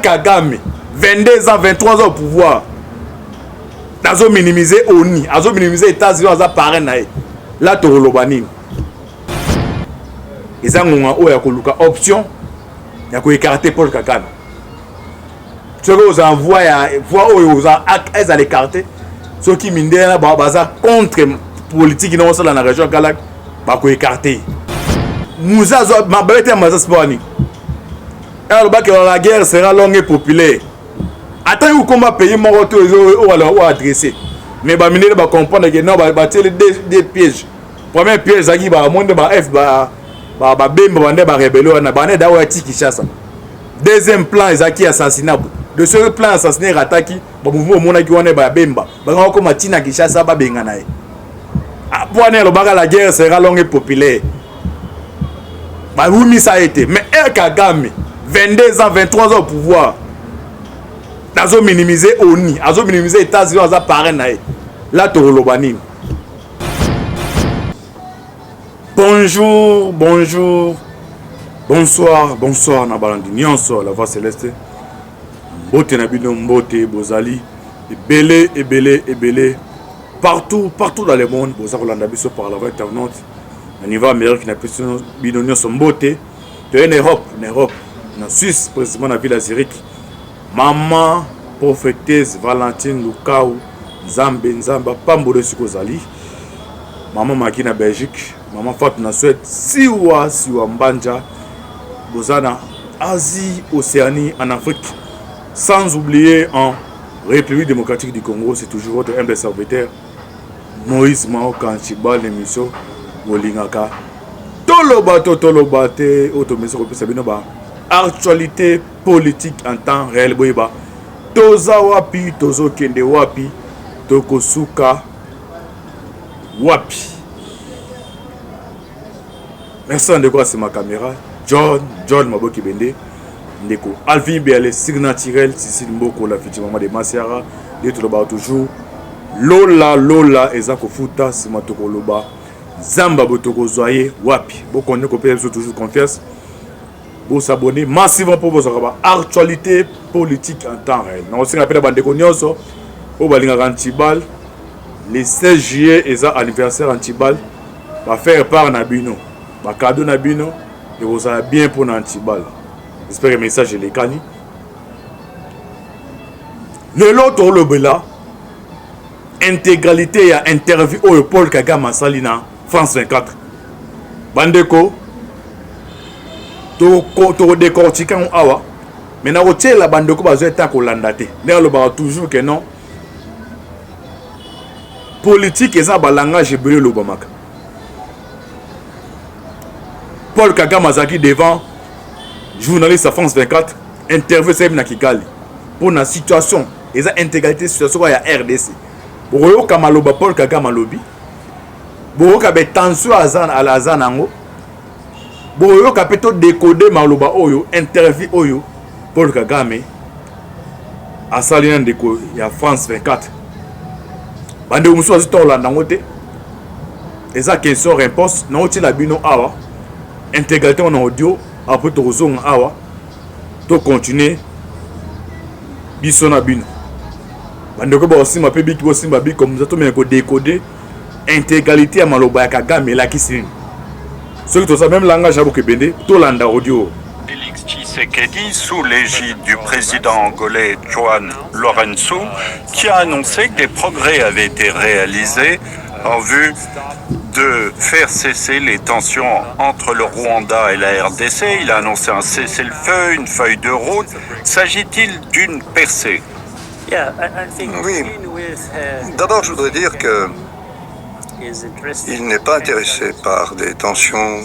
Kagame, 22 ans, 23 ans au pouvoir. Azo minimiser ONI, azo minimiser États-Unis, azo parrain. Là, tu as ils ont option, il y a écarter Paul Kagame. Ceux qui vous envoient, ils ont écarté. Ceux qui minent contre politique qui sont dans la région, ils ont écarté. Nous avons la guerre sera longue et populaire. Attends, comment payer mon retour ou adresser. Mais les mineurs vont comprendre que non, des pièges. Premier piège, c'est qu'il y a monde F, deuxième plan, c'est assassinat. De ce plan assassiné, attaqué, le mouvement qui est Bemba. Comme Tina Kishasa, Babenganae. Après la guerre sera longue et populaire. Oui, ça a été. Mais Kagame, 22 ans, 23 ans au pouvoir. Azo minimiser ONI, azo minimiser États-Unis, azo parrain. Là, tu as bonjour, bonjour, bonsoir, bonsoir, Nabalandi, Nyonso, la voix céleste. Mbote Nabino, Mbote, Bozali, Ebele, partout dans le monde, Bozarolanda Biso par la voix internaute. Au niveau américain, Bino son Mbote, en Europe, en Suisse, précisément dans la ville d'Azérique. Maman, prophétesse Valentine Lukau, Nzamba, Pambole Sukozali. Maman Maki na Belgique. Maman Fatou na Suède, Siwa Mbanja, Bozana, Asie, Océanie, en Afrique. Sans oublier en République démocratique du Congo, c'est toujours votre humble serviteur, Moïse Mao Kanchiba, l'émission Wolingaka. Tolobate, Otomeso, Sabinoba. Actualité politique en temps réel, Boyba. Toza Wapi, Tozo Kende Wapi, Tokosuka Wapi. Merci de quoi c'est ma caméra. John Maboki Bende. Ndeko Alvin Bialé, Signaturel, Cécile Mboko, la fille maman de Masiara. Et tout le bas toujours. Lola, Ezako Futa, Simatoko Loba. Zamba Botoko Zoye, Wapi. Beaucoup on est toujours confiance. Vous s'abonner massivement pour vos actualité politique en temps réel. Nous aussi rappelé Bandeko Nyonso. Au Balinga Antibal. Le 16 juillet, et ça anniversaire Antibal. Va faire part Nabino. Ma cadeau Nabino, et vous allez bien pour Antibal. J'espère que le message est le cani. Le lot au Lobela, intégralité et interview au Paul Kagame Salina, France 24. Bandeko, to décortiquer un awa. Mais na rotier la Bandeko bazo eta ko landate. D'ailleurs le bar toujours que non. Politique et ça ba langage brûlé le Bamaka. Paul Kagame Azaki devant journaliste à France 24 interview Sebna Kigali pour la situation et la intégralité situation à RDC. Boyo Kamaloba Paul Kagame lobby. Boyo Kabe tension à la Zanango. Boyo Kapeto décoder Maloba Oyo interview Oyo Paul Kagame à Salina Deko il y a France 24. Bande Muso Azito Hollande ngote. Et ça question réponse non ti la bino awa. Intégralité en audio après to zone awa to continuer bisona bino bandeko ba aussi ma pe biki aussi ma bi comme ça to me ko décoder intégralité à maloba ya Kagame la kisini ce que to ça même langage abo ke bende to landa audio. Félix Tshisekedi, sous l'égide du président angolais João Lourenço, qui a annoncé que des progrès avaient été réalisés en vue de faire cesser les tensions entre le Rwanda et la RDC. Il a annoncé un cessez-le-feu, une feuille de route. S'agit-il d'une percée? Oui. D'abord, je voudrais dire que il n'est pas intéressé par des tensions,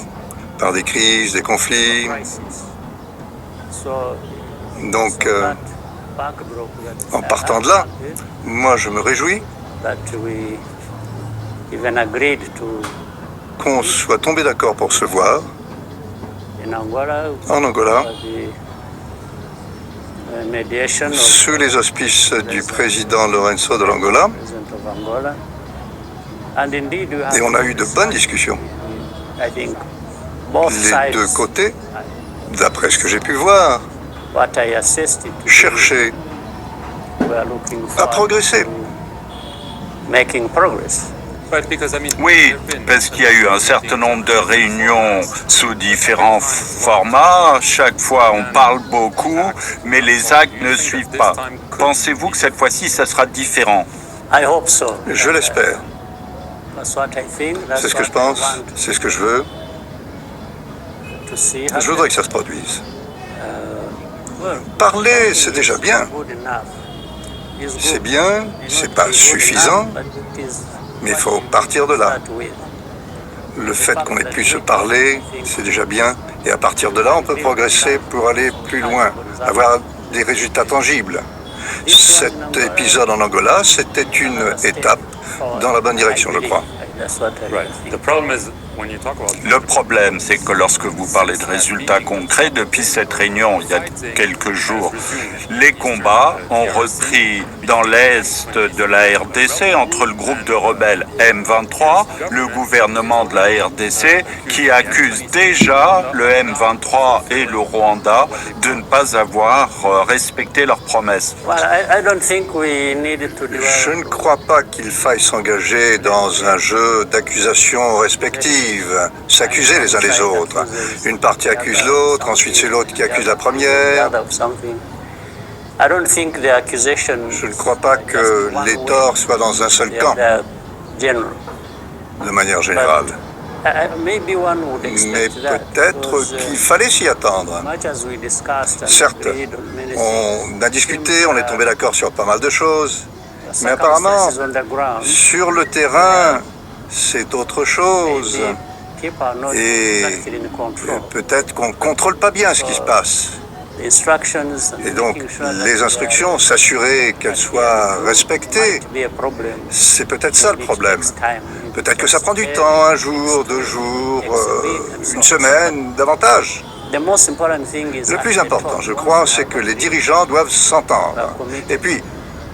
par des crises, des conflits. Donc, en partant de là, moi, je me réjouis qu'on soit tombé d'accord pour se voir en Angola, sous les auspices du président Lourenço de l'Angola. Et on a eu de bonnes discussions. Les deux côtés, d'après ce que j'ai pu voir, chercher à progresser. Oui, parce qu'il y a eu un certain nombre de réunions sous différents formats. Chaque fois, on parle beaucoup, mais les actes ne suivent pas. Pensez-vous que cette fois-ci, ça sera différent? Je l'espère. C'est ce que je pense, c'est ce que je veux. Je voudrais que ça se produise. Parler, c'est déjà bien. C'est bien, c'est pas suffisant, mais il faut partir de là. Le fait qu'on ait pu se parler, c'est déjà bien. Et à partir de là, on peut progresser pour aller plus loin, avoir des résultats tangibles. Cet épisode en Angola, c'était une étape dans la bonne direction, je crois. Le problème, c'est que lorsque vous parlez de résultats concrets, depuis cette réunion, il y a quelques jours, les combats ont repris dans l'est de la RDC entre le groupe de rebelles M23, le gouvernement de la RDC, qui accuse déjà le M23 et le Rwanda de ne pas avoir respecté leurs promesses. Je ne crois pas qu'il faille s'engager dans un jeu d'accusations respectives, s'accuser les uns les autres. Une partie accuse l'autre, ensuite c'est l'autre qui accuse la première. Je ne crois pas que les torts soient dans un seul camp, de manière générale. Mais peut-être qu'il fallait s'y attendre. Certes, on a discuté, on est tombé d'accord sur pas mal de choses, mais apparemment, sur le terrain, c'est autre chose. Et peut-être qu'on ne contrôle pas bien ce qui se passe. Et donc, les instructions, s'assurer qu'elles soient respectées, c'est peut-être ça le problème. Peut-être que ça prend du temps, un jour, 2 jours, une semaine, davantage. Le plus important, je crois, c'est que les dirigeants doivent s'entendre. Et puis,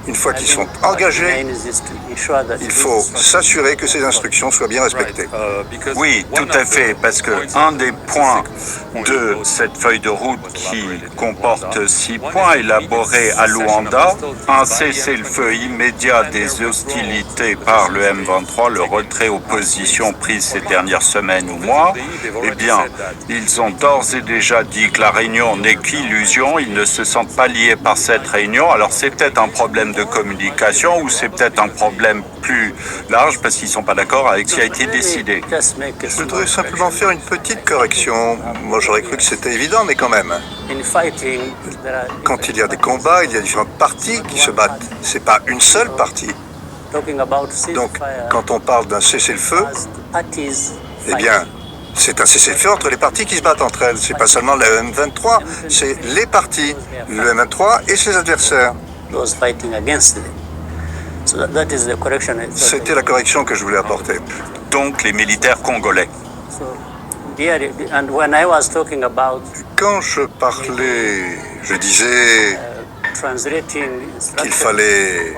une fois qu'ils sont engagés, il faut s'assurer que ces instructions soient bien respectées. Oui, tout à fait, parce que un des points de cette feuille de route qui comporte 6 points élaborés à Luanda, un cessez-le-feu immédiat des hostilités par le M23, le retrait aux positions prises ces dernières semaines ou mois, eh bien, ils ont d'ores et déjà dit que la réunion n'est qu'illusion, ils ne se sentent pas liés par cette réunion, alors c'est peut-être un problème de communication ou c'est peut-être un problème plus large parce qu'ils ne sont pas d'accord avec ce qui a été décidé. Je voudrais simplement faire une petite correction. Moi, j'aurais cru que c'était évident, mais quand même. Quand il y a des combats, il y a différentes parties qui se battent. C'est pas une seule partie. Donc, quand on parle d'un cessez-le-feu, eh bien, c'est un cessez-le-feu entre les parties qui se battent entre elles. C'est pas seulement le M23, c'est les parties, le M23 et ses adversaires. C'était la correction que je voulais apporter. Donc les militaires congolais. Quand je parlais, je disais qu'il fallait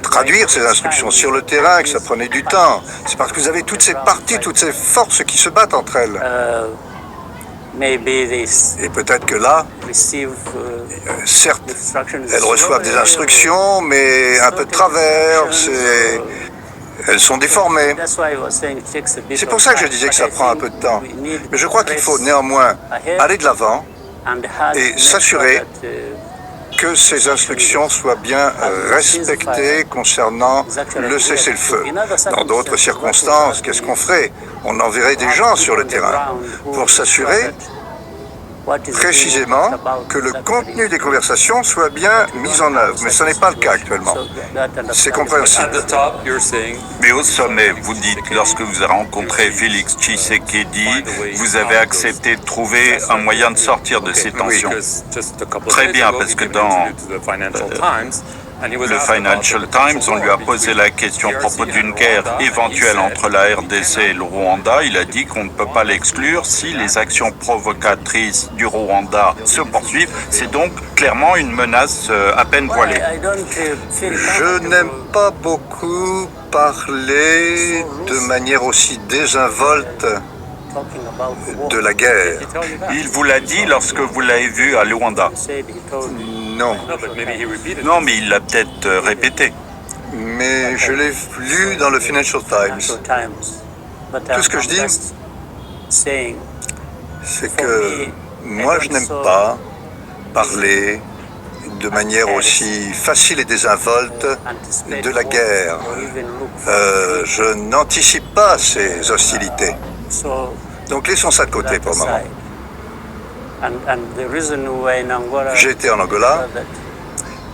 traduire ces instructions sur le terrain, que ça prenait du temps. C'est parce que vous avez toutes ces parties, toutes ces forces qui se battent entre elles. Et peut-être que là, certes, elles reçoivent des instructions, mais un peu de travers, elles sont déformées. C'est pour ça que je disais que ça prend un peu de temps. Mais je crois qu'il faut néanmoins aller de l'avant et s'assurer que ces instructions soient bien respectées concernant le cessez-le-feu. Dans d'autres circonstances, qu'est-ce qu'on ferait? On enverrait des gens sur le terrain pour s'assurer précisément que le contenu des conversations soit bien mis en œuvre. Mais ce n'est pas le cas actuellement. C'est compréhensible. Mais au sommet, vous dites, lorsque vous avez rencontré Félix Tshisekedi, vous avez accepté de trouver un moyen de sortir de ces tensions. Très bien, parce que dans le Financial Times, on lui a posé la question à propos d'une guerre éventuelle entre la RDC et le Rwanda. Il a dit qu'on ne peut pas l'exclure si les actions provocatrices du Rwanda se poursuivent. C'est donc clairement une menace à peine voilée. Je n'aime pas beaucoup parler de manière aussi désinvolte de la guerre. Il vous l'a dit lorsque vous l'avez vu à Luanda. Non, Non, mais il l'a peut-être répété. mais je l'ai lu dans le Financial Times. Tout ce que je dis, c'est que moi, je n'aime pas parler de manière aussi facile et désinvolte de la guerre. Je n'anticipe pas ces hostilités. Donc laissons ça de côté pour le moment. J'ai été en Angola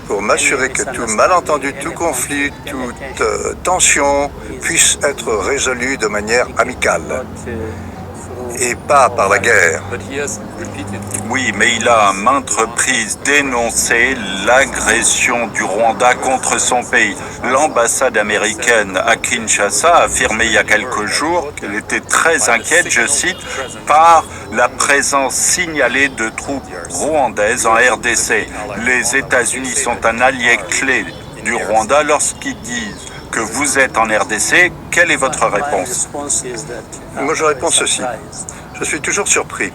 pour m'assurer que tout malentendu, tout conflit, toute tension puisse être résolu de manière amicale et pas par la guerre. Oui, mais il a à maintes reprises dénoncé l'agression du Rwanda contre son pays. L'ambassade américaine à Kinshasa a affirmé il y a quelques jours qu'elle était très inquiète, je cite, par la présence signalée de troupes rwandaises en RDC. Les États-Unis sont un allié clé du Rwanda. Lorsqu'ils disent que vous êtes en RDC, quelle est votre réponse? Moi, je réponds ceci. Je suis toujours surpris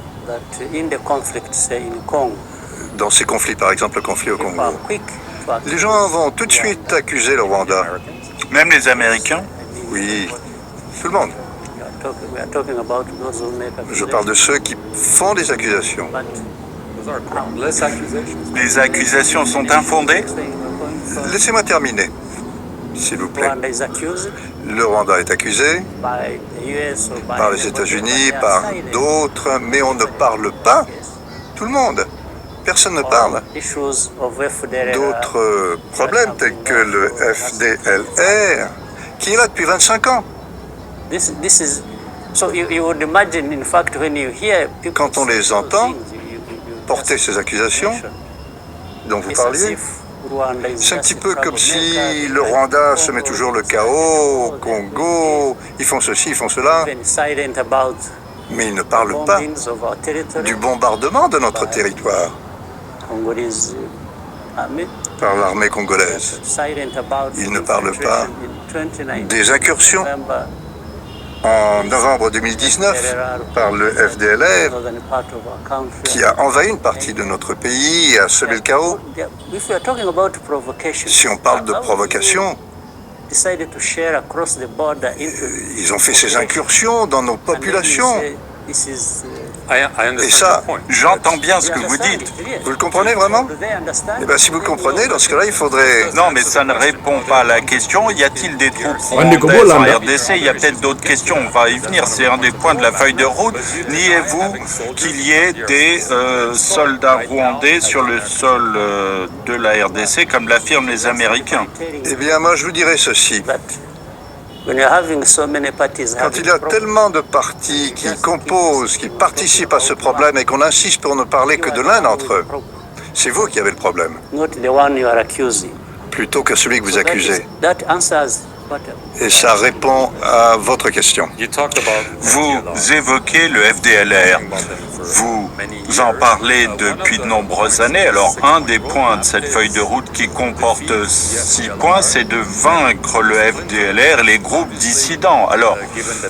dans ces conflits, par exemple le conflit au Congo. Les gens vont tout de suite accuser le Rwanda. Même les Américains? Oui, tout le monde. Je parle de ceux qui font des accusations. Les accusations sont infondées? Laissez-moi terminer, s'il vous plaît. Le Rwanda est accusé par les États-Unis, par d'autres, mais on ne parle pas. Tout le monde. Personne ne parle. D'autres problèmes tels que le FDLR, qui est là depuis 25 ans. Quand on les entend porter ces accusations dont vous parliez, c'est un petit peu comme si le Rwanda se met toujours le chaos, au Congo, ils font ceci, ils font cela, mais ils ne parlent pas du bombardement de notre territoire par l'armée congolaise. Ils ne parlent pas des incursions en novembre 2019 par le FDLR qui a envahi une partie de notre pays et a semé le chaos. Si on parle de provocation, ils ont fait ces incursions dans nos populations. Et ça, j'entends bien ce que vous dites. Vous le comprenez vraiment? Eh bien, si vous le comprenez, dans ce cas-là, il faudrait... Non, mais ça ne répond pas à la question. Y a-t-il des troupes rwandaises en RDC? Il y a peut-être d'autres questions, on va y venir. C'est un des points de la feuille de route. Niez-vous qu'il y ait des soldats rwandais sur le sol de la RDC, comme l'affirment les Américains? Eh bien, moi, je vous dirais ceci. Quand il y a tellement de partis qui composent, qui participent à ce problème et qu'on insiste pour ne parler que de l'un d'entre eux, c'est vous qui avez le problème, plutôt que celui que vous accusez. Et ça répond à votre question. Vous évoquez le FDLR. Vous en parlez depuis de nombreuses années. Alors, un des points de cette feuille de route qui comporte 6 points, c'est de vaincre le FDLR et les groupes dissidents. Alors,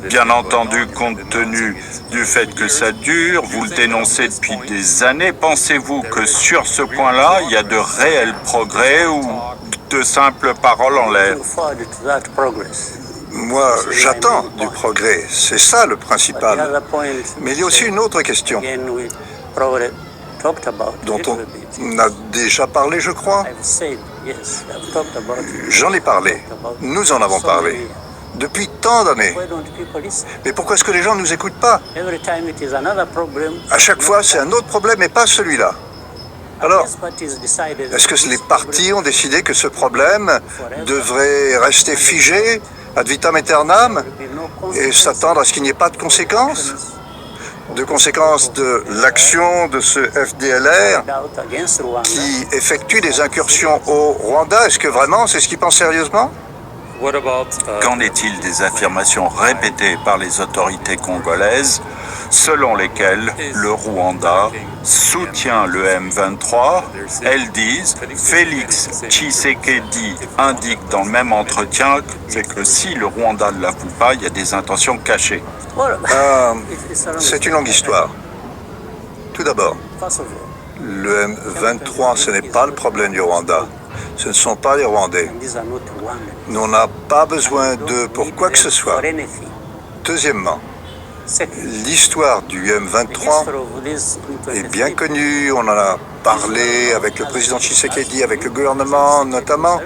bien entendu, compte tenu du fait que ça dure, vous le dénoncez depuis des années, pensez-vous que sur ce point-là, il y a de réels progrès ou de simples paroles en l'air? Moi, j'attends du progrès. C'est ça le principal. Mais il y a aussi une autre question dont on a déjà parlé, je crois. J'en ai parlé. Nous en avons parlé. Depuis tant d'années. Mais pourquoi est-ce que les gens ne nous écoutent pas? À chaque fois, c'est un autre problème et pas celui-là. Alors, est-ce que les partis ont décidé que ce problème devrait rester figé ad vitam aeternam et s'attendre à ce qu'il n'y ait pas de conséquences? De conséquences de l'action de ce FDLR qui effectue des incursions au Rwanda? Est-ce que vraiment c'est ce qu'ils pensent sérieusement? Qu'en est-il des affirmations répétées par les autorités congolaises selon lesquelles le Rwanda soutient le M23. Elles disent, Félix Tshisekedi indique dans le même entretien que si le Rwanda ne l'avoue pas, il y a des intentions cachées. C'est une longue histoire. Tout d'abord, le M23, ce n'est pas le problème du Rwanda. Ce ne sont pas les Rwandais. Nous, on n'a pas besoin d'eux pour quoi que ce soit. Deuxièmement, l'histoire du M23 est bien connue. On en a parlé avec le président Tshisekedi, avec le gouvernement notamment.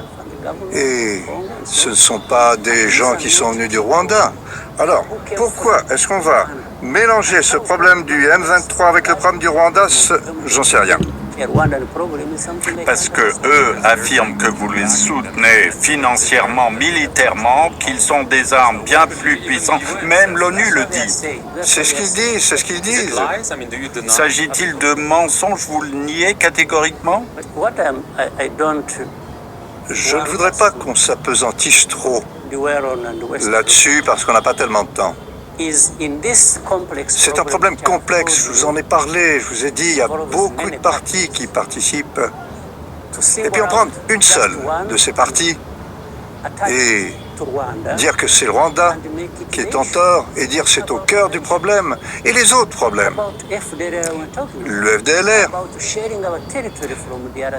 Et ce ne sont pas des gens qui sont venus du Rwanda. Alors, pourquoi est-ce qu'on va mélanger ce problème du M23 avec le problème du Rwanda? J'en sais rien. Parce que eux affirment que vous les soutenez financièrement, militairement, qu'ils ont des armes bien plus puissantes. Même l'ONU le dit. C'est ce qu'ils disent, c'est ce qu'ils disent. S'agit-il de mensonges? Vous le niez catégoriquement? Je ne voudrais pas qu'on s'apesantisse trop là-dessus parce qu'on n'a pas tellement de temps. C'est un problème complexe, je vous en ai parlé, je vous ai dit, il y a beaucoup de partis qui participent. Et puis on prend une seule de ces partis et dire que c'est le Rwanda qui est en tort et dire que c'est au cœur du problème. Et les autres problèmes, le FDLR,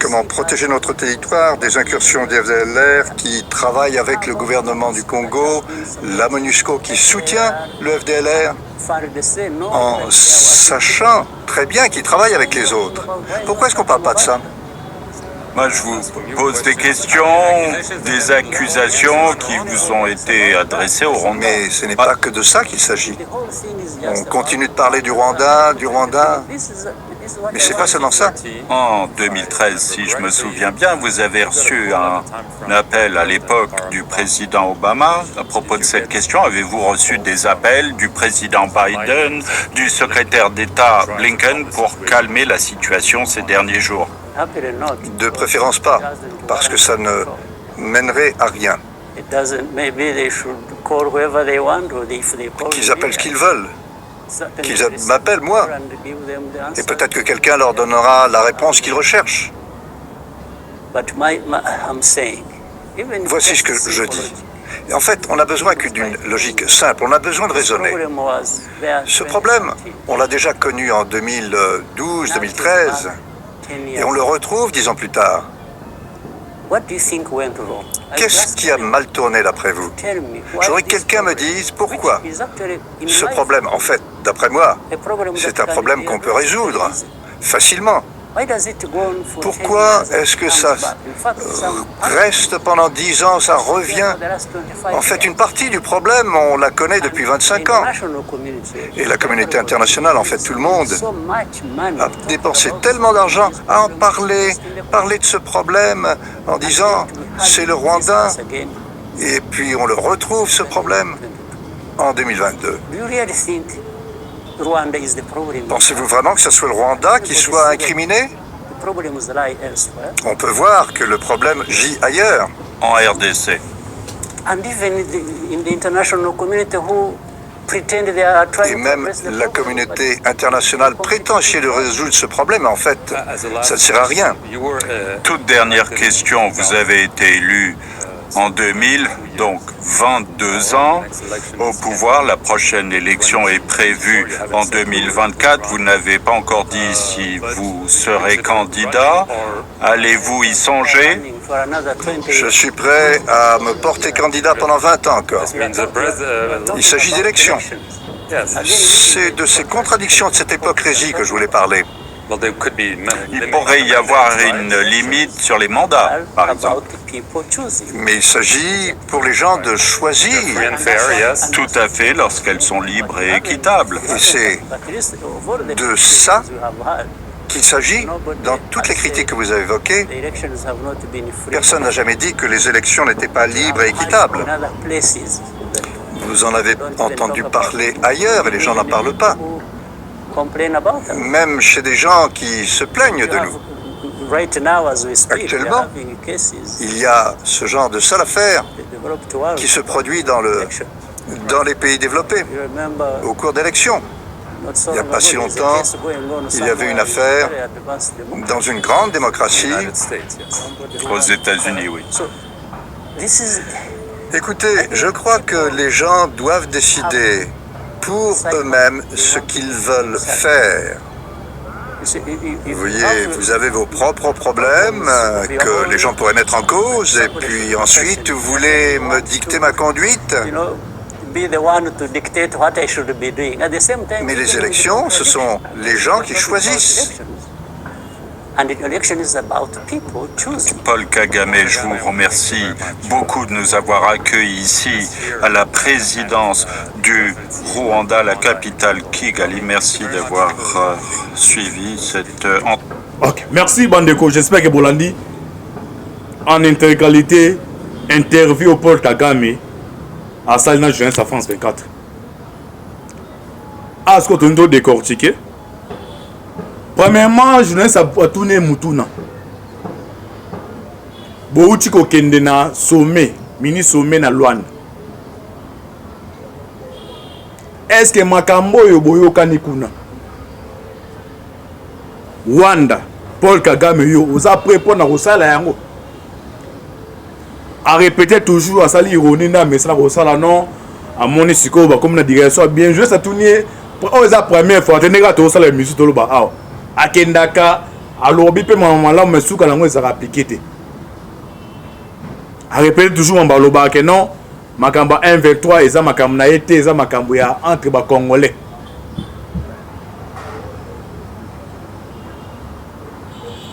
comment protéger notre territoire des incursions des FDLR qui travaillent avec le gouvernement du Congo, la MONUSCO qui soutient le FDLR en sachant très bien qu'ils travaillent avec les autres. Pourquoi est-ce qu'on ne parle pas de ça? Moi, je vous pose des questions, des accusations qui vous ont été adressées au Rwanda. Mais ce n'est pas que de ça qu'il s'agit. On continue de parler du Rwanda, mais c'est pas seulement ça. En 2013, si je me souviens bien, vous avez reçu un appel à l'époque du président Obama à propos de cette question. Avez-vous reçu des appels du président Biden, du secrétaire d'État Blinken pour calmer la situation ces derniers jours? De préférence pas, parce que ça ne mènerait à rien. Qu'ils appellent ce qu'ils veulent, qu'ils m'appellent moi, et peut-être que quelqu'un leur donnera la réponse qu'ils recherchent. Voici ce que je dis. En fait, on n'a besoin que d'une logique simple, on a besoin de raisonner. Ce problème, on l'a déjà connu en 2012, 2013, et on le retrouve 10 ans plus tard. Qu'est-ce qui a mal tourné d'après vous? Je voudrais que quelqu'un me dise pourquoi. Ce problème, en fait, d'après moi, c'est un problème qu'on peut résoudre facilement. Pourquoi est-ce que ça reste pendant 10 ans, ça revient? En fait, une partie du problème, on la connaît depuis 25 ans. Et la communauté internationale, en fait, tout le monde, a dépensé tellement d'argent à en parler de ce problème, en disant, c'est le Rwanda. Et puis, on le retrouve, ce problème, en 2022. Pensez-vous vraiment que ce soit le Rwanda qui soit incriminé? On peut voir que le problème gît ailleurs. En RDC. Et même la communauté internationale prétend essayer de résoudre ce problème, mais en fait, ça ne sert à rien. Toute dernière question, vous avez été élu en 2000, donc 22 ans au pouvoir. La prochaine élection est prévue en 2024. Vous n'avez pas encore dit si vous serez candidat. Allez-vous y songer? Je suis prêt à me porter candidat pendant 20 ans encore. Il s'agit d'élections. C'est de ces contradictions de cette hypocrisie que je voulais parler. Il pourrait y avoir une limite sur les mandats, par exemple. Mais il s'agit pour les gens de choisir. Tout à fait, lorsqu'elles sont libres et équitables. Et c'est de ça qu'il s'agit dans toutes les critiques que vous avez évoquées. Personne n'a jamais dit que les élections n'étaient pas libres et équitables. Vous en avez entendu parler ailleurs et les gens n'en parlent pas. Même chez des gens qui se plaignent de nous. Actuellement, il y a ce genre de sale affaire qui se produit dans les pays développés au cours d'élections. Il n'y a pas si longtemps, il y avait une affaire dans une grande démocratie. Aux États-Unis, oui. Écoutez, je crois que les gens doivent décider pour eux-mêmes ce qu'ils veulent faire. Vous voyez, vous avez vos propres problèmes que les gens pourraient mettre en cause, et puis ensuite, vous voulez me dicter ma conduite. Mais les élections, ce sont les gens qui choisissent. Paul Kagame, je vous remercie beaucoup de nous avoir accueillis ici à la présidence du Rwanda, la capitale Kigali. Merci d'avoir suivi cette... Ok, merci Bandeko. J'espère que Bolandi, en intégralité, interview au Paul Kagame à Salina Jeunesse à France 24. Est-ce que tu as décortiqué? Premièrement, jeunesse a tourné Mutuna. Bouti ko kende na sommet, mini sommet na Luanda. Est-ce que makambo yo boyo kanikuna? Rwanda, Paul Kagame yo, oza prépondre na kosala yango. A répéter toujours à sali ironie na mais ça kosala non, à moni siko ba comme na direction bien joué ça tourner. Oh, eza première fois tenega to sala musique to lo ba ah. Akendaka alobi pe mamala mesuka lango ezaka appliqué. A répéter toujours en baloba que non makamba 1-23 eza makambo na été eza makambo ya entre ba congolais.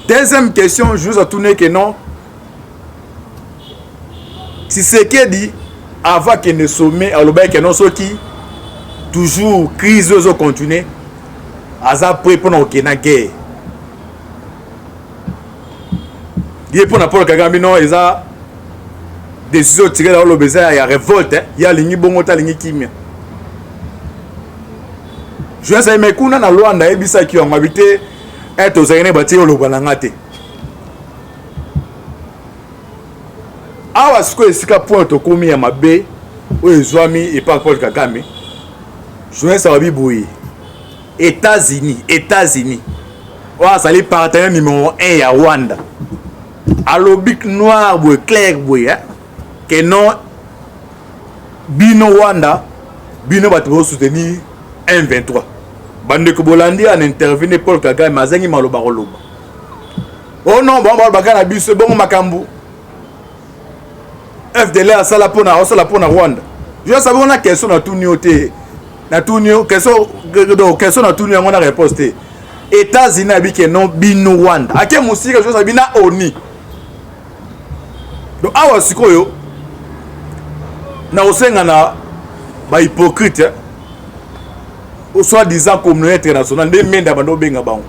Deuxième question, je vous ai tourné que non. Si c'est qui dit avant qu'il ne sommet aloba que non ce qui toujours crise aux continuer. Aza prêt pour nous na guerre. Il pour Paul Kagame non ils a décision tirée dans le besoin il y a révolte il y a lingi bongo ta lingi kimia. Je sais mais kuna na Luanda ebisa ki on habité être aux aînés bâti au lobanangate. Awa siko esika point to komi ya mabe o ezwami et pas Paul Kagame. Je sais wabi boui. États-Unis. Ouah, ça les partenaire numéro 1 à Rwanda. Alobic noir boy clair boy hein. Que non bino Rwanda bino bato soutenir 1-23. Bande ko Bolandi en intervenir Paul Kagame mazangi maloba roloba. Oh non bon bakana biso bon makambu. FDL sala pona Rwanda. Je sais on a question na tout nioté. Na tout nio question na tout nio on a riposté. États-Unis abike non bino Rwanda. Ake musika je sais bina oni. Donc awa sikoyo na osenga na ba hypocrite au soi-disant communauté internationale de menda bando benga bango.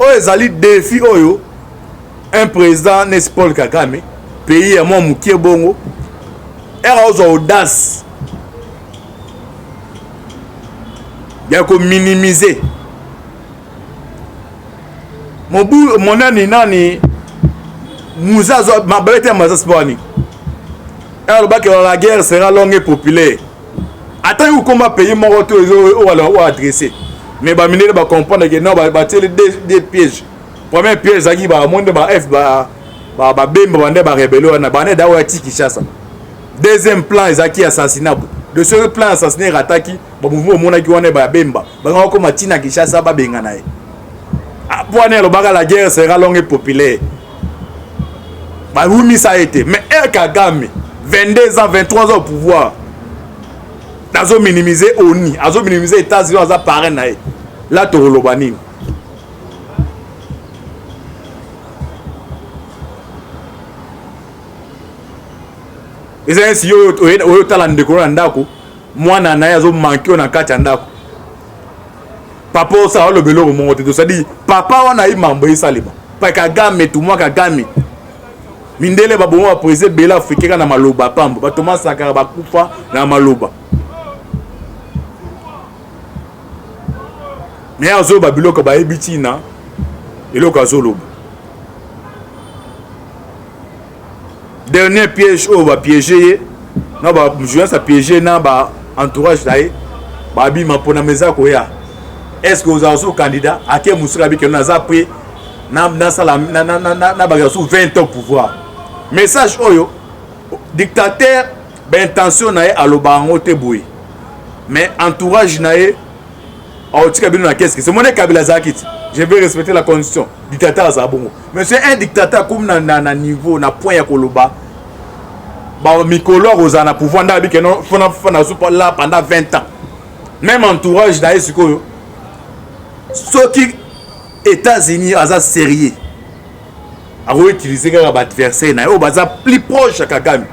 O ezali défi oyo un président n'est Paul Kagame pays à mon mukie bongo era ozo audace bien ko minimiser mon nani Moussa Mabete Mazaspani. Alors que la guerre sera longue et populaire. Attends où combat pays mon retour ou adressé. Mais ba minere ba comprendre que non ba tirer des pièges. Premier piège zaki ba monde ba F ba bemba bande ba rébellion na bande da wati Kinshasa. Deuxième plan ezaki assassinat. De ce plan assassiné rataki ba mouvement mona ki wana ba bemba. Ba ngako matina Kinshasa ba benga nae. Pour la guerre sera longue et populaire. Bah oui, ça a été. Mais Kagame, 22 ans, 23 ans au pouvoir. Ils ont minimisé ONI. Ils ont minimisé les États-Unis. Ils ont parrainé. Là, tu as le et c'est ainsi que vous avez des courants. Moi, je suis manqué dans 4 ans. Papa, ça a le vélo au monde. C'est-à-dire, papa, on a eu mambo salima. Pas Kagame, tout le monde Kagame. Mindele babongo ba président Bela Afrika na maloba pambo. Ba Thomas Sankara ba kufa na maloba. Mais azo ba biloko ba ebiti na eloko azoloba. Dernier piège au ba piéger na ba jouer sa piéger na ba entourage daé. babi mapona meza koya. Est-ce que vous avez un candidat à qui Moussa Abi qui nous a pris na sous 20 ans pouvoir. Message oyo dictateur ben intention na à lobango te boui. Mais entourage na e au tikabino na qu'est-ce que c'est mon Kabila Zakit. Je vais respecter la constitution. Dictateur Zabongo. Mais c'est un dictateur comme na niveau na point ya koloba. Ba mikolo ozana pouvoir ndabi que non fona soupa là pendant 20 ans. Même entourage na e sikoyo. Ceux qui États-Unis à sérieux à utiliser comme adversaire na baza plus proche à Kagame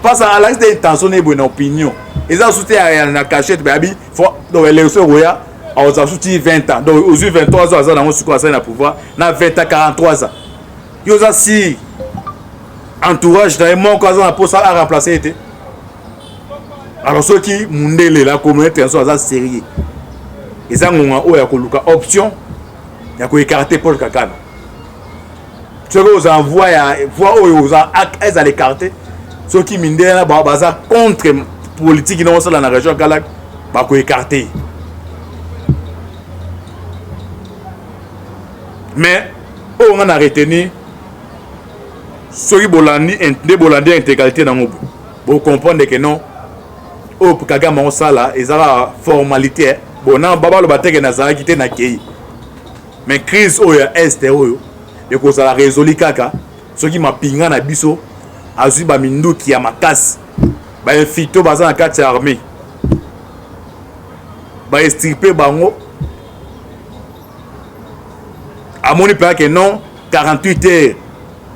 face à la d'intention et bonne opinion ils ont soutien na cachette baby faut donc les roya aux soutien 20 ans donc aux 23 ans dans ce quoi ça na pouvoir na 20 à 43 ans ils ont si entourage dans mon cas na pour ça à remplacer été alors ceux qui mundele la communauté à sérieux ils ont o ya koluka option ya ko écarter Paul Kagame ceux que vous envoyez voix aux à l'écarter ceux qui mindé ba baza contre politique dans la région Galak ba ko écarter mais on a retenu ceux qui bolandi intégralité dans mobu pour comprendre que non au Kagame on ça là ils ont formalité bon non baba le bateke na za kité na kei mais crise oyo est oyo et ko ça la résolu kaka ceux qui m'a pinga na biso azu ba minduki ya makasi ba fito baza na kati armée ba estirper bango amoni pa que non 48 heures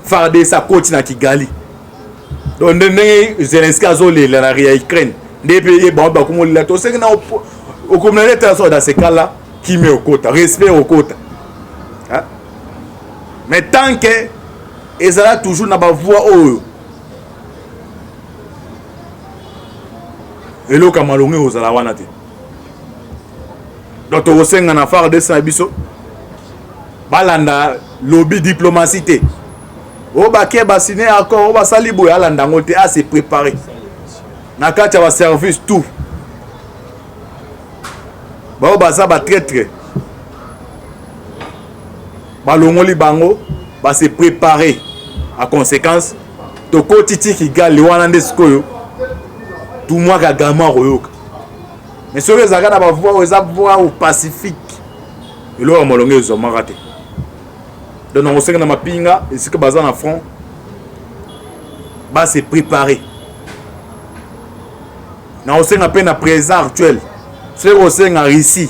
farder sa côte na Kigali donc ndenge Zelensky azole la Ukraine des pays bon ba comme la to c'est que na au communauté dans ces cas-là qui met au quota respect au quota hein? Mais tant que ils sont toujours dans la voie haut et le Camerounais aux alawanate donc au sein en affaire de Sabiso balanda lobby diplomatie au baké bassiné accord au basalibo alanda ngote à se préparer na kati ya service tout ba baza ba traître balongoli bango ba se préparer à conséquence to kotiti Kigali wana ndeskoyo tout moi Kagame royoka mais sur les agada ba voix aux voix au Pacifique et là molongé zo maraté donc on sait que na mapinga et ce que baza na front ba se préparer na on sait na peine à présent actuel c'est aussi en Russie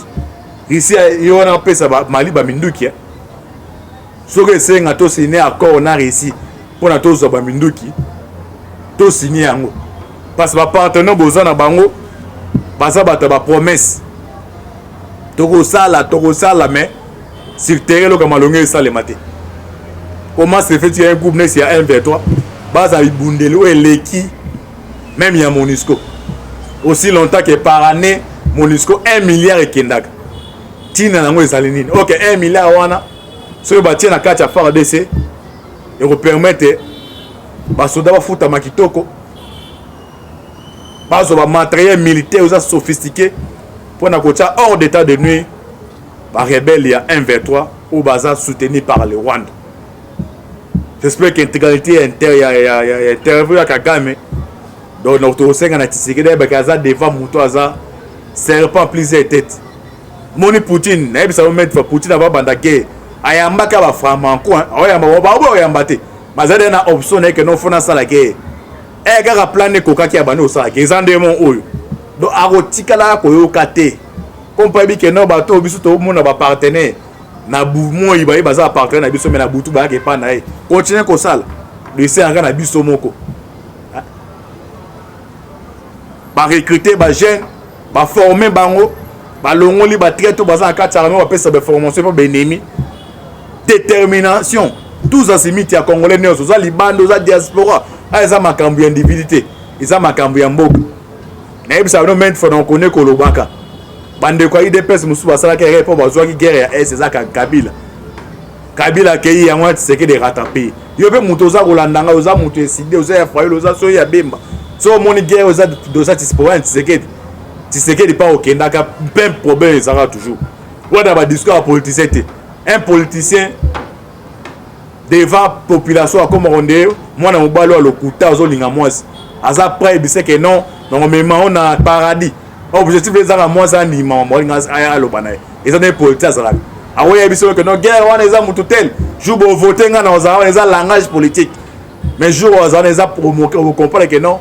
il y a un peu ça Mali ba minduki ce que c'est un to signé accord na Russie pour na to zo ba minduki to signé yango parce que ba partenaire boza na bango baza bata ba promesse to sala mais sur terrain le kamalongé ça le maté comment se fait il y a un groupe né il y a 1 vers 3 baza ibundeli ou eleki même il y a MONUSCO aussi longtemps que par année MONUSCO 1 milliard et kendaka tina nango esalinini OK 1 milliard wana so batie na kati ya FARDC et ko permettre ba soda ba futa makitoko bazo ba matériel militaire aux sophistiqué pour na kocha hors d'état de nuit par rebelle il y a 1 vers 3 ou baza soutenu par le Rwanda. J'espère qu'intégralité interview à Kagame donc notre senga na Tshisekedi bakaza devant muto aza serpent plusieurs têtes moni Poutine na bisa mettre Poutine ava banda guerre ayambaka ba franco oyamba ba oyamba te mazade na option que non fona sala guerre e kaka plan ko kaki abane osala guerre zandemon oyo donc arotikala ko yokate kompa que non bato biso to mona ba partenaire na mouvement iba baza partenaire na biso mais na butu ba ke pa na e continue ko sala le senga na biso moko ba recruter ba jeune ba former bango ba longoli ba traiter baza kati armée ba pesa ba formation pour ennemi détermination tous en simiti ya congolais ne oza libando oza diaspora eza makambu ya individualité eza makambu ya mboka na yebisa no ment for on connaît ko lobaka bande ko IDPS musu basala ke repo bazwa ki guerre ya est eza Kabila ke yi yango tseke de rattraper yo pe muto za kolandanga oza muto eside oza ya foyer oza so ya bemba so moni guerre oza dosa tispoa tseke Tshisekedi pas au Kenya, plein problème ça va toujours. Ouais, dans le discours politicien, un politicien devant population comme on dit, moi na mobalo à l'okuta aux linga moi. Asa près il sait que non, normalement on a paradis. Objectif les ara moi ça ni maman moi linga aya lobana. Et ça n'est politique ça là. Ah ouais, il sait que non guerre on les a mututel. Jour pour voter nga na za les a langage politique. Mais jour on les a provoquer vous comprenez que non,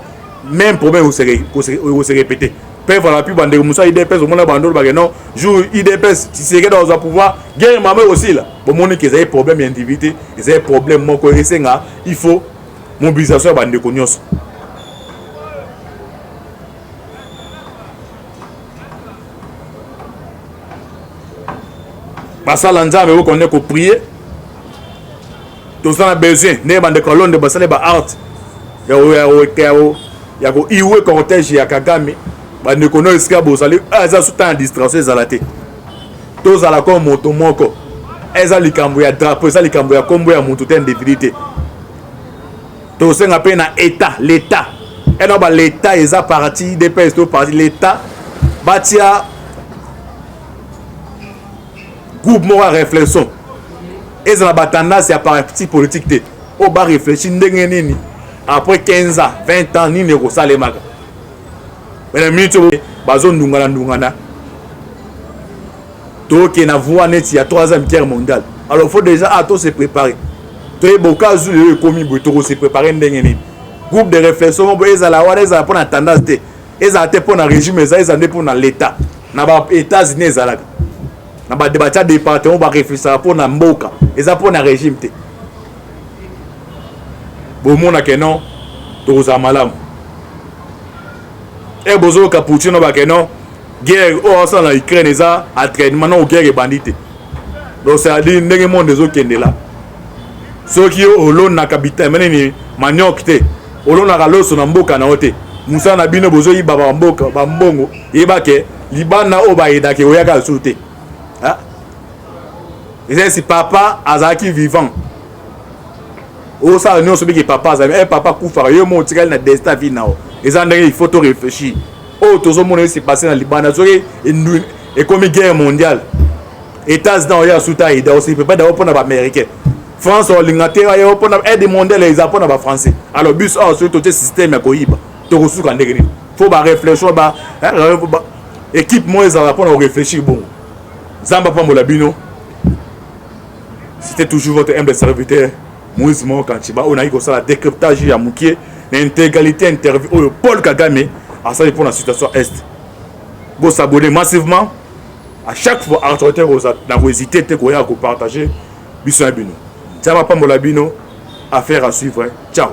même problème vous se répéter. Peut voilà plus bande comme ça IDPS au monde bande ba que non, jour IDPS si c'est dans un pouvoir, guerre maman aussi là. Pour monde qui a problème individualité, ils ont problème mon ko esenga, il faut mobilisation bande cognos. Basa lanza mais vous connaissez ko prier. Tout ça a besoin, né bande colonne de basale ba art. Ya ko iwe cortège ya Kagame. Bande kono iska bosali aza souta en distraction ezalate. Tous à la comme moto moko. Eza likambo ya drapeau, eza likambo ya kombo ya mutu ten débilité. To senga pe na état, l'état. Et non ba l'état eza parti des pays to parti l'état batia groupe mora réflexion. Eza ba tendance ya parti politique te. O ba réfléchir ndenge nini après 15 ans, 20 ans ni ne salemaka. Mais minute bazo ndungana. Donc il y a la 3e guerre mondiale. Alors il faut déjà se préparer. Tu es beaucoup de commis pour se préparer. Groupe de réflexion, ils ont pour la tendance, ils ont pour le régime, ils ont pour l'État. Dans les États-Unis, ils ont dans les débats département, ils ont réfléchir pour la Mboka. Ils ont pour le régime. Bon, mon non, tous à malam. Et bozo cappuccino bakeno. Guerre au sein de l'Ukraine, ça entraînement non guerre et bandité. Donc c'est à dire ndenge monde des autres là. Ceux qui au long na capitaine meneni maniok te. Au long na kalo so na mboka na ote. Musa na bino bozo yi baba mboka ba mbongo. Yebake libana oba yedake oyaka soute. Hein? Et c'est papa azaki vivant. O ça non so bi papa ça papa kufa yo mo tikali na destin vie na o. Et il faut te réfléchir. Oh, tout le monde s'est passé dans le Liban. Et comme une guerre mondiale, États-Unis ont soutenu l'État aussi. Il ne peut pas d'avoir pour les Américains. France, l'Angleterre, il y a pour aider mondial les Japon les Français. Alors, bus sur tout le système à Koyiba. Tu reçois quand il faut réfléchir. Équipe moi ils ont réfléchir bon. Zamba Pamolabino. C'était toujours votre humble serviteur Moïse Mokanchiba. On a eu comme ça la décryptage à Moukié, l'intégralité interview Paul Kagame. À ça pour la situation est. Vous s'abonnez massivement. À chaque fois, autorité vous hésité de partager. Bisous à Bino. Ça va pas mon labino. Affaire à suivre. Ciao.